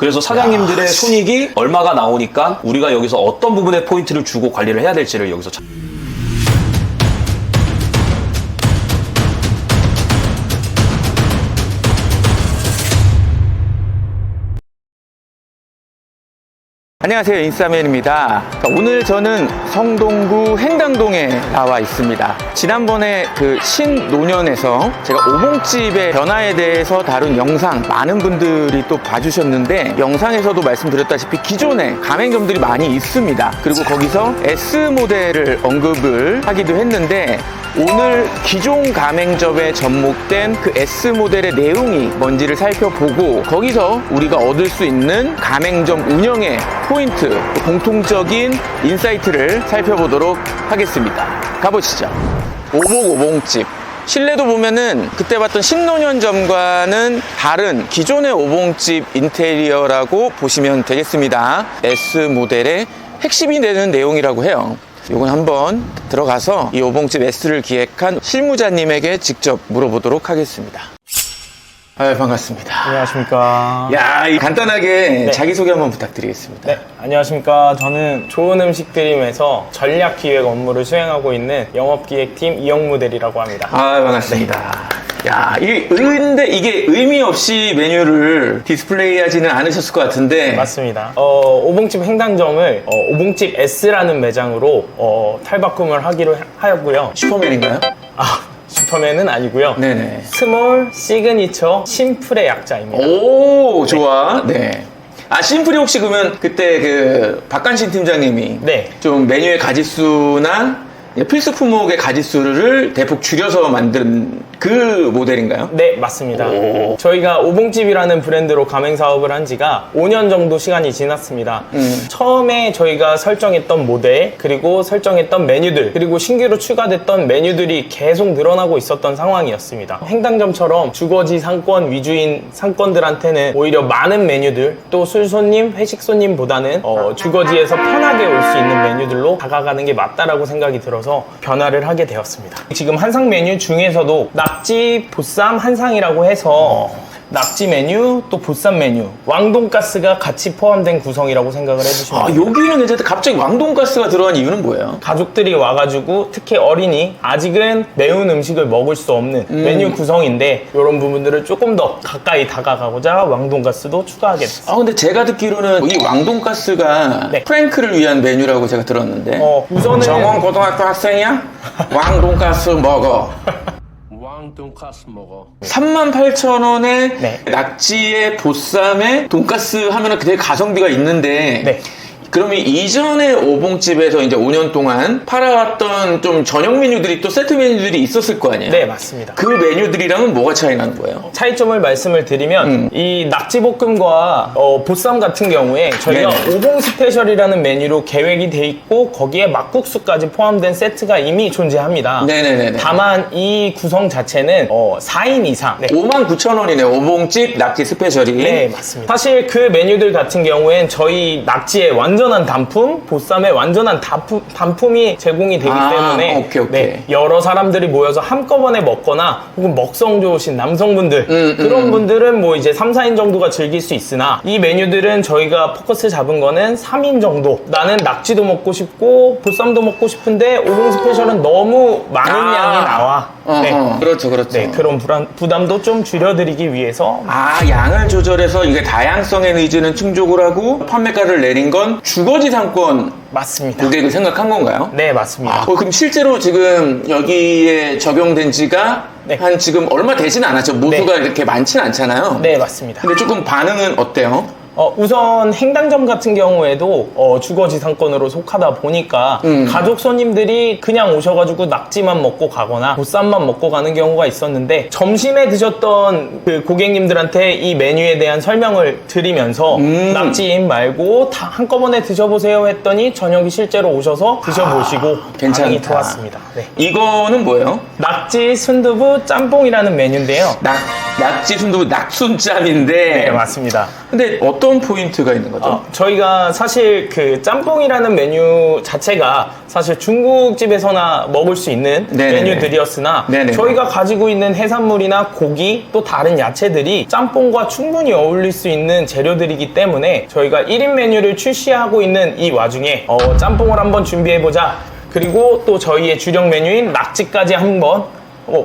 그래서 사장님들의 손익이 얼마가 나오니까 우리가 여기서 어떤 부분에 포인트를 주고 관리를 해야 될지를 여기서 안녕하세요, 인싸맨입니다. 오늘 저는 성동구 행당동에 나와 있습니다. 지난번에 그 신노년에서 제가 오봉집의 변화에 대해서 다룬 영상 많은 분들이 또 봐주셨는데, 영상에서도 말씀드렸다시피 기존에 가맹점들이 많이 있습니다. 그리고 거기서 S모델을 언급을 하기도 했는데, 오늘 기존 가맹점에 접목된 그 S모델의 내용이 뭔지를 살펴보고, 거기서 우리가 얻을 수 있는 가맹점 운영의 포인트, 공통적인 인사이트를 살펴보도록 하겠습니다. 가보시죠. 오봉집. 실내도 보면은 그때 봤던 신노년점과는 다른 기존의 오봉집 인테리어라고 보시면 되겠습니다. S모델의 핵심이 되는 내용이라고 해요. 이건 한번 들어가서 이 오봉집 S를 기획한 실무자님에게 직접 물어보도록 하겠습니다. 반갑습니다. 안녕하십니까. 간단하게 자기소개 한번 부탁드리겠습니다. 네, 안녕하십니까. 저는 좋은 음식 드림에서 전략기획 업무를 수행하고 있는 영업기획팀 이영무대리라고 합니다. 반갑습니다. 근데 이게 의미 없이 메뉴를 디스플레이 하지는 않으셨을 것 같은데. 맞습니다. 오봉집 행당점을 오봉집 S라는 매장으로 탈바꿈을 하기로 하였고요. 슈퍼맨인가요? 슈퍼맨은 아니고요. 네네. 스몰 시그니처 심플의 약자입니다. 오, 좋아. 네. 심플이 혹시 그러면 그때 그 박간신 팀장님이 네. 좀 메뉴의 가짓수나 필수 품목의 가짓수를 대폭 줄여서 만든 그 모델인가요? 네, 맞습니다. 저희가 오봉집이라는 브랜드로 가맹 사업을 한 지가 5년 정도 시간이 지났습니다. 처음에 저희가 설정했던 모델, 그리고 설정했던 메뉴들, 그리고 신규로 추가됐던 메뉴들이 계속 늘어나고 있었던 상황이었습니다. 행당점처럼 주거지 상권 위주인 상권들한테는 오히려 많은 메뉴들, 또 술 손님, 회식 손님보다는 주거지에서 편하게 올 수 있는 메뉴들로 다가가는 게 맞다라고 생각이 들어서 변화를 하게 되었습니다. 지금 한상 메뉴 중에서도 낙지, 보쌈, 한상이라고 해서 낙지 메뉴, 또 보쌈 메뉴, 왕돈가스가 같이 포함된 구성이라고 생각을 해주시면 됩니다. 여기는 괜찮다. 갑자기 왕돈가스가 들어간 이유는 뭐예요? 가족들이 와가지고 특히 어린이, 아직은 매운 음식을 먹을 수 없는 메뉴 구성인데, 이런 부분들을 조금 더 가까이 다가가고자 왕돈가스도 추가하게 됐습니다. 근데 제가 듣기로는 이 왕돈가스가 네. 프랭크를 위한 메뉴라고 제가 들었는데. 우선은 정원 고등학교 학생이야? 왕돈가스 먹어. 돈가스 먹어. 38,000원에 네. 낙지에 보쌈에 돈가스 하면은 되게 가성비가 있는데. 네. 그러면 이전에 오봉집에서 이제 5년 동안 팔아왔던 좀 저녁 메뉴들이 또 세트 메뉴들이 있었을 거 아니에요? 네, 맞습니다. 그 메뉴들이랑은 뭐가 차이 나는 거예요? 차이점을 말씀을 드리면 이 낙지볶음과 보쌈 같은 경우에 저희가 네네. 오봉 스페셜이라는 메뉴로 계획이 돼 있고, 거기에 막국수까지 포함된 세트가 이미 존재합니다. 네네네. 다만 이 구성 자체는 4인 이상. 네. 59,000원이네요. 오봉집 낙지 스페셜이. 네, 맞습니다. 사실 그 메뉴들 같은 경우엔 저희 낙지의 완전한 단품, 보쌈의 완전한 단품이 제공이 되기 때문에 오케이. 네, 여러 사람들이 모여서 한꺼번에 먹거나 혹은 먹성 좋으신 남성분들, 그런 분들은 뭐 이제 3, 4인 정도가 즐길 수 있으나, 이 메뉴들은 저희가 포커스 잡은 거는 3인 정도. 나는 낙지도 먹고 싶고 보쌈도 먹고 싶은데 오봉 스페셜은 너무 많은 양이 나와. 그렇죠. 네, 그런 부담도 좀 줄여드리기 위해서. 양을 조절해서 이게 다양성의 니즈는 충족을 하고 판매가를 내린 건 주거지 상권 맞습니다. 고객을 생각한 건가요? 네, 맞습니다. 그럼 실제로 지금 여기에 적용된 지가 네. 한 지금 얼마 되진 않았죠? 모수가 이렇게 많진 않잖아요. 네, 맞습니다. 근데 조금 반응은 어때요? 우선 행당점 같은 경우에도 주거지 상권으로 속하다 보니까 가족 손님들이 그냥 오셔가지고 낙지만 먹고 가거나 보쌈만 먹고 가는 경우가 있었는데, 점심에 드셨던 그 고객님들한테 이 메뉴에 대한 설명을 드리면서 낙지인 말고 다 한꺼번에 드셔보세요 했더니 저녁이 실제로 오셔서 드셔보시고 괜찮다. 반응이 좋았습니다. 네. 이거는 뭐예요? 낙지 순두부 짬뽕이라는 메뉴인데요. 낙지, 순두부, 낙순짬인데. 네, 맞습니다. 근데 어떤 포인트가 있는 거죠? 저희가 사실 그 짬뽕이라는 메뉴 자체가 사실 중국집에서나 먹을 수 있는 네네네. 메뉴들이었으나 네네네. 저희가 가지고 있는 해산물이나 고기 또 다른 야채들이 짬뽕과 충분히 어울릴 수 있는 재료들이기 때문에 저희가 1인 메뉴를 출시하고 있는 이 와중에 짬뽕을 한번 준비해보자. 그리고 또 저희의 주력 메뉴인 낙지까지 한번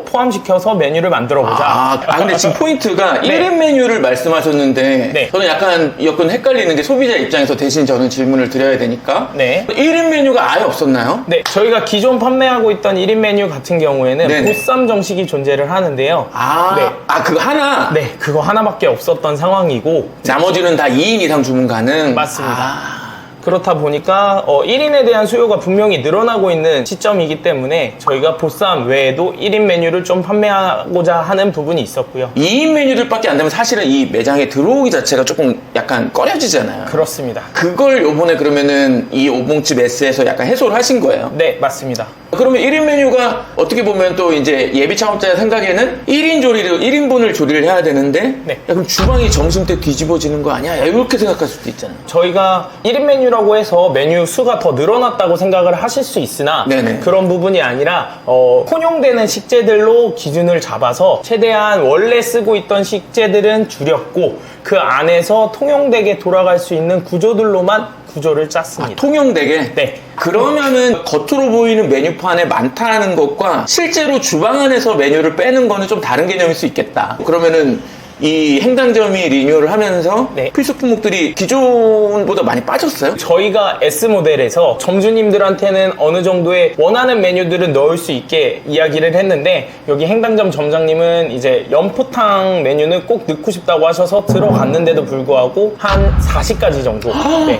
포함시켜서 메뉴를 만들어보자. 근데 지금 포인트가 네. 1인 메뉴를 말씀하셨는데 네. 저는 약간 헷갈리는 게 소비자 입장에서 대신 저는 질문을 드려야 되니까 네. 1인 메뉴가 아예 없었나요? 네, 저희가 기존 판매하고 있던 1인 메뉴 같은 경우에는 네네. 보쌈 정식이 존재를 하는데요. 네. 그거 하나? 네, 그거 하나밖에 없었던 상황이고 나머지는 다 2인 이상 주문 가능? 맞습니다. 그렇다 보니까 1인에 대한 수요가 분명히 늘어나고 있는 시점이기 때문에 저희가 보쌈 외에도 1인 메뉴를 좀 판매하고자 하는 부분이 있었고요. 2인 메뉴들밖에 안 되면 사실은 이 매장에 들어오기 자체가 조금 약간 꺼려지잖아요. 그렇습니다. 그걸 요번에 그러면은 이 오봉집 S에서 약간 해소를 하신 거예요? 네, 맞습니다. 그러면 1인 메뉴가 어떻게 보면 또 이제 예비 창업자의 생각에는 1인 조리를, 1인분을 조리를 해야 되는데 네. 야, 그럼 주방이 점심 때 뒤집어지는 거 아니야? 이렇게 생각할 수도 있잖아요. 저희가 1인 메뉴라고 해서 메뉴 수가 더 늘어났다고 생각을 하실 수 있으나 네네. 그런 부분이 아니라 혼용되는 식재들로 기준을 잡아서 최대한 원래 쓰고 있던 식재들은 줄였고 그 안에서 통용되게 돌아갈 수 있는 구조들로만 구조를 짰습니다. 통용되게? 네. 그러면은 겉으로 보이는 메뉴판에 많다는 것과 실제로 주방 안에서 메뉴를 빼는 거는 좀 다른 개념일 수 있겠다. 그러면은 이 행당점이 리뉴얼을 하면서 네. 필수 품목들이 기존보다 많이 빠졌어요? 저희가 S모델에서 점주님들한테는 어느 정도의 원하는 메뉴들은 넣을 수 있게 이야기를 했는데 여기 행당점 점장님은 이제 연포탕 메뉴는 꼭 넣고 싶다고 하셔서 들어갔는데도 불구하고 한 40가지 정도. 네.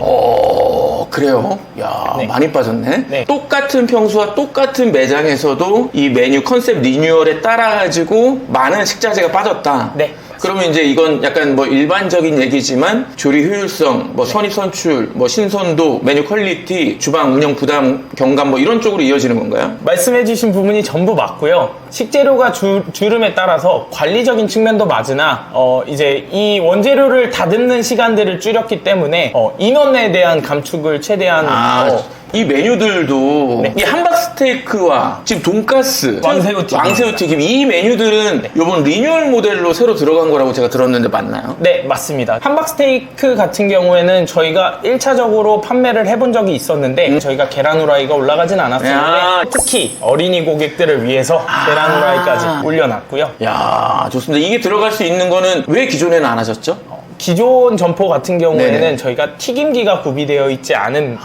그래요? 야, 네. 많이 빠졌네. 네. 똑같은 평수와 똑같은 매장에서도 이 메뉴 컨셉 리뉴얼에 따라가지고 많은 식자재가 빠졌다. 네. 그러면 이제 이건 약간 뭐 일반적인 얘기지만 조리 효율성, 뭐 선입 선출, 뭐 신선도, 메뉴 퀄리티, 주방 운영 부담, 경감 뭐 이런 쪽으로 이어지는 건가요? 말씀해주신 부분이 전부 맞고요. 식재료가 주름에 따라서 관리적인 측면도 맞으나 이제 이 원재료를 다듬는 시간들을 줄였기 때문에 인원에 대한 감축을 최대한 이 메뉴들도 이 함박 스테이크와 지금 돈가스, 왕새우튀김 이 메뉴들은 이번 리뉴얼 모델로 새로 들어간 거라고 제가 들었는데 맞나요? 네, 맞습니다. 함박스테이크 같은 경우에는 저희가 1차적으로 판매를 해본 적이 있었는데 저희가 계란 후라이가 올라가진 않았었는데 특히 어린이 고객들을 위해서 계란 후라이까지 올려놨고요. 야, 좋습니다. 이게 들어갈 수 있는 거는 왜 기존에는 안 하셨죠? 기존 점포 같은 경우에는 네네. 저희가 튀김기가 구비되어 있지 않은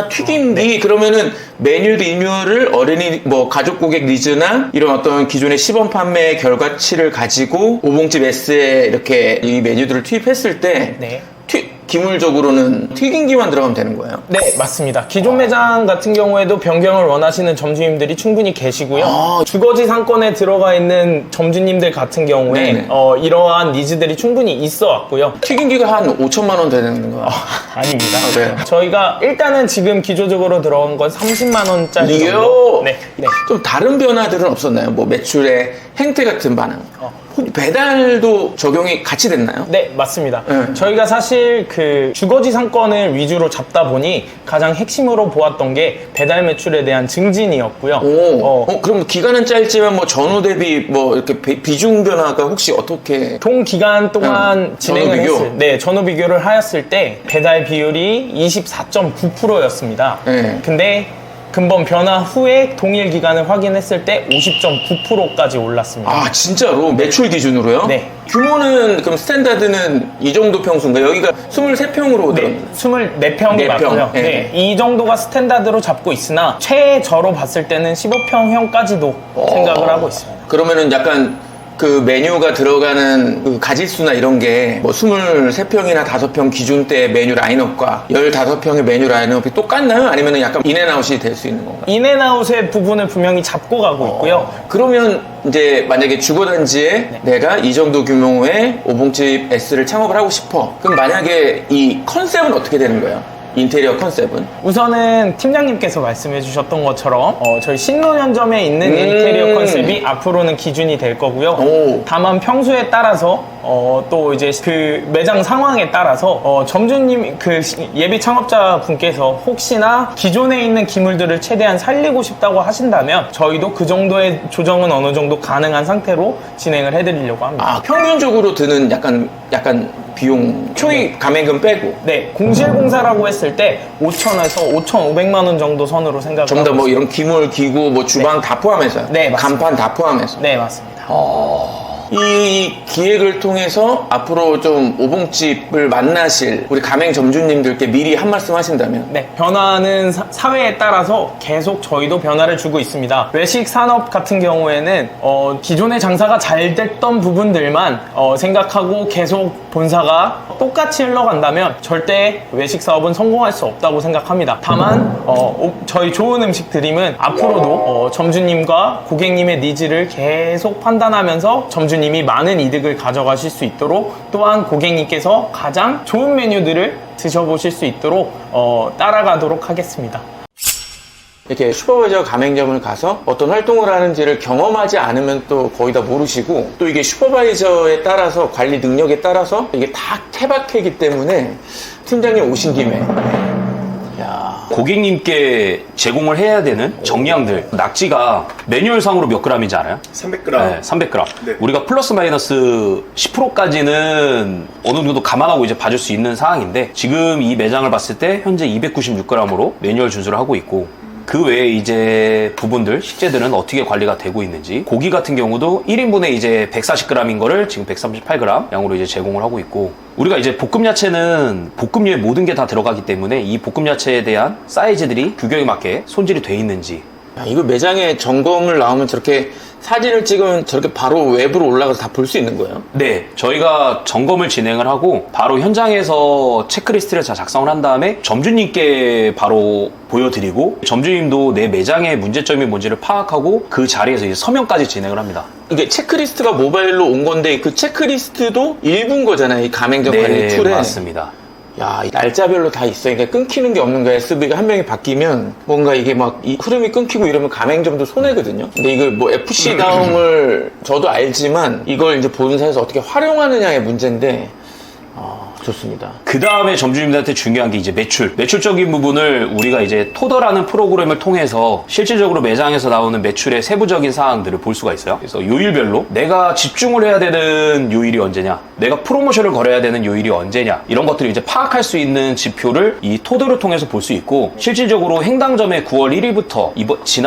튀김기. 네. 그러면은 메뉴 리뉴얼을 어린이 뭐 가족 고객 니즈나 이런 어떤 기존의 시범 판매 결과치를 가지고 오봉집 S에 이렇게 이 메뉴들을 투입했을 때 네. 기물적으로는 튀김기만 들어가면 되는 거예요? 네, 맞습니다. 기존 매장 같은 경우에도 변경을 원하시는 점주님들이 충분히 계시고요. 주거지 상권에 들어가 있는 점주님들 같은 경우에 네네. 이러한 니즈들이 충분히 있어 왔고요. 튀김기가 한 5천만 원 되는 거야. 아닙니다. 그래요? 저희가 일단은 지금 기조적으로 들어간 건 30만 원짜리 이게요? 정도. 네. 좀 다른 변화들은 없었나요? 뭐 매출의 행태 같은 반응. 혹시 배달도 적용이 같이 됐나요? 네, 맞습니다. 네. 저희가 사실 그 주거지 상권을 위주로 잡다 보니 가장 핵심으로 보았던 게 배달 매출에 대한 증진이었고요. 그럼 기간은 짧지만 뭐 전후 대비 뭐 이렇게 비중 변화가 혹시 어떻게? 동 기간 동안 진행을 전후 비교? 했을 때, 전후 비교를 하였을 때 배달 비율이 24.9%였습니다. 네. 근데 근본 변화 후에 동일 기간을 확인했을 때 50.9%까지 올랐습니다. 아, 진짜로? 매출 기준으로요? 네. 규모는 그럼 스탠다드는 이 정도 평수인가요? 여기가 23평으로 네, 들었는데. 24평이 네 평. 맞고요. 네. 네, 이 정도가 스탠다드로 잡고 있으나 최저로 봤을 때는 15평형까지도 생각을 하고 있습니다. 그러면은 약간 그 메뉴가 들어가는 그 가짓수나 이런 게 뭐 23평이나 5평 기준대 메뉴 라인업과 15평의 메뉴 라인업이 똑같나요? 아니면 약간 인앤아웃이 될 수 있는 건가요? 인앤아웃의 부분을 분명히 잡고 가고 있고요. 그러면 이제 만약에 주거단지에 내가 이 정도 규모의 오봉집 S를 창업을 하고 싶어. 그럼 만약에 이 컨셉은 어떻게 되는 거예요? 인테리어 컨셉은? 우선은 팀장님께서 말씀해 주셨던 것처럼 저희 신논현점에 있는 인테리어 컨셉이 앞으로는 기준이 될 거고요. 오. 다만 평소에 따라서 또 이제 그 매장 상황에 따라서 점주님 그 예비 창업자 분께서 혹시나 기존에 있는 기물들을 최대한 살리고 싶다고 하신다면 저희도 그 정도의 조정은 어느 정도 가능한 상태로 진행을 해드리려고 합니다. 아, 평균적으로 드는 약간 비용, 초이 가맹금 빼고. 네, 공실공사라고 했을 때 5천에서 5,500만 원 정도 선으로 생각을 전부 다 하고 뭐 있습니다. 이런 기물, 기구, 뭐 주방 다 포함해서요? 네, 맞습니다. 간판 다 포함해서? 네, 맞습니다. 이 기획을 통해서 앞으로 좀 오봉집을 만나실 우리 가맹 점주님들께 미리 한 말씀 하신다면? 네, 변화는 사회에 따라서 계속 저희도 변화를 주고 있습니다. 외식 산업 같은 경우에는 기존의 장사가 잘 됐던 부분들만 생각하고 계속 본사가 똑같이 흘러간다면 절대 외식 사업은 성공할 수 없다고 생각합니다. 다만 저희 좋은 음식 드림은 앞으로도 점주님과 고객님의 니즈를 계속 판단하면서 점주님이 많은 이득을 가져가실 수 있도록 또한 고객님께서 가장 좋은 메뉴들을 드셔보실 수 있도록 따라가도록 하겠습니다. 이렇게 슈퍼바이저 가맹점을 가서 어떤 활동을 하는지를 경험하지 않으면 또 거의 다 모르시고 또 이게 슈퍼바이저에 따라서 관리 능력에 따라서 이게 다 태박하기 때문에 팀장님 오신 김에 고객님께 제공을 해야 되는 정량들 낙지가 매뉴얼상으로 몇 g인지 알아요? 300g. 네, 300g. 네. 우리가 플러스 마이너스 10%까지는 어느 정도 감안하고 이제 봐줄 수 있는 상황인데 지금 이 매장을 봤을 때 현재 296g으로 매뉴얼 준수를 하고 있고 그 외에 이제 부분들, 식재들은 어떻게 관리가 되고 있는지 고기 같은 경우도 1인분에 이제 140g인 거를 지금 138g 양으로 이제 제공을 하고 있고 우리가 이제 볶음 야채는 볶음류에 모든 게 다 들어가기 때문에 이 볶음 야채에 대한 사이즈들이 규격에 맞게 손질이 돼 있는지 이거 매장에 점검을 나오면 저렇게 사진을 찍으면 저렇게 바로 외부로 올라가서 다 볼 수 있는 거예요? 네, 저희가 점검을 진행을 하고 바로 현장에서 체크리스트를 다 작성을 한 다음에 점주님께 바로 보여드리고 점주님도 내 매장의 문제점이 뭔지를 파악하고 그 자리에서 이제 서명까지 진행을 합니다. 이게 체크리스트가 모바일로 온 건데 그 체크리스트도 일부인 거잖아요. 이 가맹점 관리 네, 툴에. 맞습니다. 야, 이 날짜별로 다 있어. 그러니까 끊기는 게 없는 거야. SV가 한 명이 바뀌면 뭔가 이게 막 이 흐름이 끊기고 이러면 가맹점도 손해거든요. 근데 이거 뭐 FC 다움을 저도 알지만 이걸 이제 본사에서 어떻게 활용하느냐의 문제인데 좋습니다. 그 다음에 점주님들한테 중요한 게 이제 매출적인 부분을 우리가 이제 토더라는 프로그램을 통해서 실질적으로 매장에서 나오는 매출의 세부적인 사항들을 볼 수가 있어요. 그래서 요일별로 내가 집중을 해야 되는 요일이 언제냐, 내가 프로모션을 걸어야 되는 요일이 언제냐, 이런 것들을 이제 파악할 수 있는 지표를 이 토더를 통해서 볼 수 있고 실질적으로 행당점의 9월 1일부터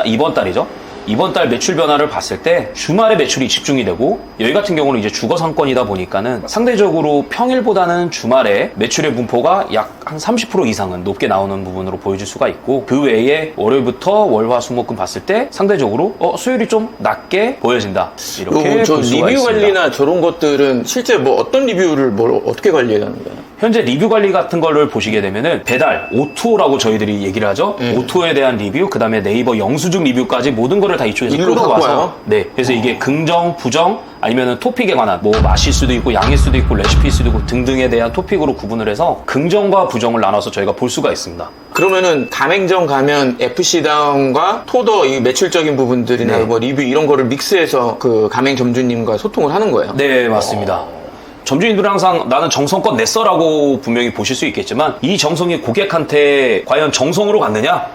이번 달이죠. 이번 달 매출 변화를 봤을 때 주말에 매출이 집중이 되고 여기 같은 경우는 이제 주거 상권이다 보니까는 상대적으로 평일보다는 주말에 매출의 분포가 약 한 30% 이상은 높게 나오는 부분으로 보여줄 수가 있고 그 외에 월요일부터 월화수목금 봤을 때 상대적으로 수율이 좀 낮게 보여진다. 이렇게 저 볼 수가 리뷰 있습니다. 관리나 저런 것들은 실제 뭐 어떤 리뷰를 어떻게 관리해야 하는 거예요? 현재 리뷰 관리 같은 거를 보시게 되면은 배달, 오토라고 저희들이 얘기를 하죠. 오토에 대한 리뷰, 그 다음에 네이버 영수증 리뷰까지 모든 거를 다 이쪽에서 일로 갖고 끌어와서 와요? 네, 그래서 이게 긍정, 부정 아니면은 토픽에 관한 뭐 맛일 수도 있고 양일 수도 있고 레시피일 수도 있고 등등에 대한 토픽으로 구분을 해서 긍정과 부정을 나눠서 저희가 볼 수가 있습니다. 그러면은 가맹점 가면 FC다운과 토더 이 매출적인 부분들이나 네. 뭐 리뷰 이런 거를 믹스해서 그 가맹 점주님과 소통을 하는 거예요? 네, 맞습니다. 점주님들은 항상 나는 정성껏 냈어라고 분명히 보실 수 있겠지만 이 정성이 고객한테 과연 정성으로 갔느냐?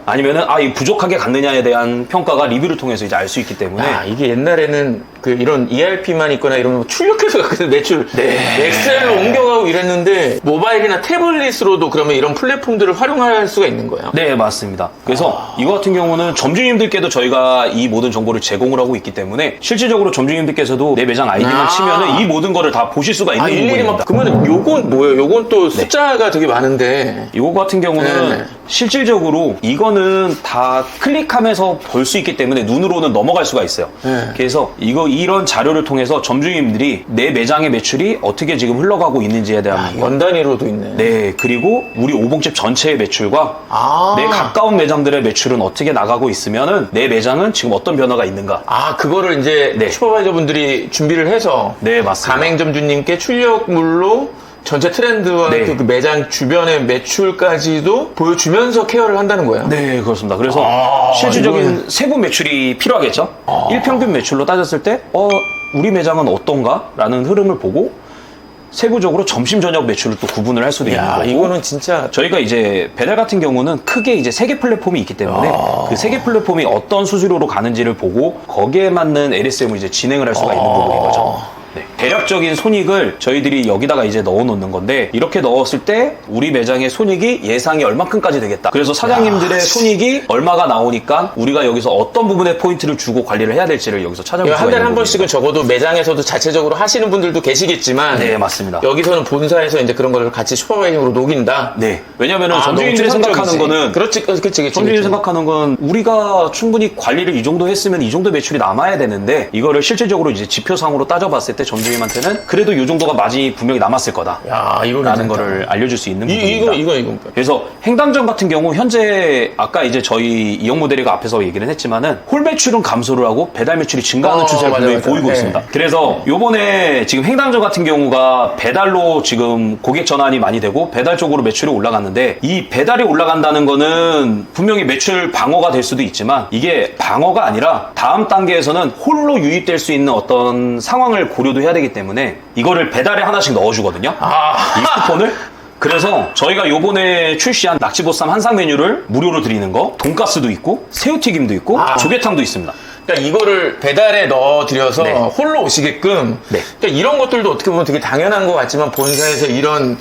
아니면은 이 부족하게 갔느냐에 대한 평가가 리뷰를 통해서 이제 알 수 있기 때문에 이게 옛날에는 그 이런 ERP만 있거나 이러면 출력해서 갔거든 매출 엑셀로 옮겨가고 이랬는데 모바일이나 태블릿으로도 그러면 이런 플랫폼들을 활용할 수가 있는 거예요? 네, 맞습니다. 그래서 이거 같은 경우는 점주님들께도 저희가 이 모든 정보를 제공을 하고 있기 때문에 실질적으로 점주님들께서도 내 매장 아이디만 치면은 이 모든 거를 다 보실 수가 있는 일일이 부분입니다. 그러면 요건 뭐예요? 요건 또 숫자가 되게 많은데 이거 같은 경우는 네. 실질적으로 이거는 다 클릭하면서 볼 수 있기 때문에 눈으로는 넘어갈 수가 있어요. 네. 그래서 이런 자료를 통해서 점주님들이 내 매장의 매출이 어떻게 지금 흘러가고 있는지에 대한 부분. 연 단위로도 있네. 네, 그리고 우리 오봉집 전체의 매출과 내 가까운 매장들의 매출은 어떻게 나가고 있으면은 내 매장은 지금 어떤 변화가 있는가. 그거를 이제 네. 슈퍼바이저 분들이 준비를 해서 네, 맞습니다. 가맹점주님께 출력물로 전체 트렌드와 네. 그 매장 주변의 매출까지도 보여주면서 케어를 한다는 거예요. 네, 그렇습니다. 그래서 실질적인 이거는- 세부 매출이 필요하겠죠. 일평균 매출로 따졌을 때, 우리 매장은 어떤가? 라는 흐름을 보고 세부적으로 점심 저녁 매출을 또 구분을 할 수도 있는 야, 거고. 이거는 진짜 저희가 이제 배달 같은 경우는 크게 이제 3개 플랫폼이 있기 때문에 그 3개 플랫폼이 어떤 수수료로 가는지를 보고 거기에 맞는 LSM을 이제 진행을 할 수가 있는 부분인 거죠. 네. 대략적인 손익을 저희들이 여기다가 이제 넣어 놓는 건데 이렇게 넣었을 때 우리 매장의 손익이 예상이 얼마큼까지 되겠다. 그래서 사장님들의 손익이 얼마가 나오니까 우리가 여기서 어떤 부분에 포인트를 주고 관리를 해야 될지를 여기서 찾아볼 이거 수가 한 달에 있는 한 번씩은 적어도 매장에서도 자체적으로 하시는 분들도 계시겠지만 네, 맞습니다. 여기서는 본사에서 이제 그런 걸 같이 슈퍼바이징으로 녹인다. 네. 왜냐면은 아, 점주님들이 너무 생각하는 추상적이지. 거는 그렇지. 점주님이 생각하는 건 우리가 충분히 관리를 이 정도 했으면 이 정도 매출이 남아야 되는데 이거를 실질적으로 이제 지표상으로 따져봤을 때 점주님한테는 그래도 이 정도가 마진이 분명히 남았을 거다. 야, 이거 라는 괜찮다. 거를 알려줄 수 있는 부분입니다. 이거. 그래서 행당점 같은 경우 현재 아까 이제 저희 이영모 대리가 앞에서 얘기를 했지만은 홀 매출은 감소를 하고 배달 매출이 증가하는 추세를 맞아요, 분명히 맞아요. 보이고 네. 있습니다. 그래서 요번에 지금 행당점 같은 경우가 배달로 지금 고객 전환이 많이 되고 배달 쪽으로 매출이 올라갔는데 이 배달이 올라간다는 거는 분명히 매출 방어가 될 수도 있지만 이게 방어가 아니라 다음 단계에서는 홀로 유입될 수 있는 어떤 상황을 고려도 해야 되기 때문에 이거를 배달에 하나씩 넣어주거든요. 이 쿠폰을. 그래서 저희가 요번에 출시한 낙지보쌈 한상 메뉴를 무료로 드리는 거, 돈가스도 있고 새우튀김도 있고 조개탕도 있습니다. 그러니까 이거를 배달에 넣어드려서 네. 홀로 오시게끔. 네. 그러니까 이런 것들도 어떻게 보면 되게 당연한 것 같지만 본사에서 이런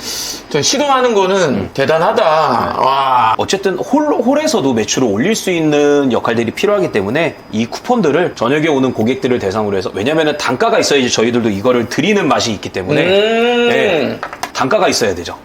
좀 시도하는 거는 대단하다. 와. 어쨌든 홀에서도 매출을 올릴 수 있는 역할들이 필요하기 때문에 이 쿠폰들을 저녁에 오는 고객들을 대상으로 해서 왜냐면은 단가가 있어야지 저희들도 이거를 드리는 맛이 있기 때문에 네, 단가가 있어야 되죠.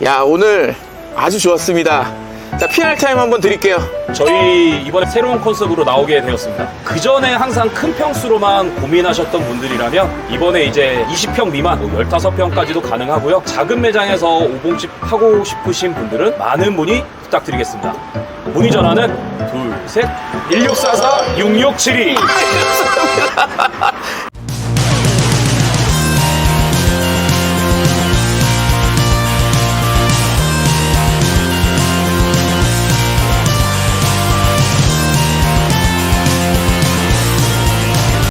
야, 오늘 아주 좋았습니다. 자, PR 타임 한번 드릴게요. 저희 이번에 새로운 컨셉으로 나오게 되었습니다. 그 전에 항상 큰 평수로만 고민하셨던 분들이라면 이번에 이제 20평 미만, 15평까지도 가능하고요. 작은 매장에서 오봉집 하고 싶으신 분들은 많은 문의 부탁드리겠습니다. 문의 전화는 2, 3, 1644-6672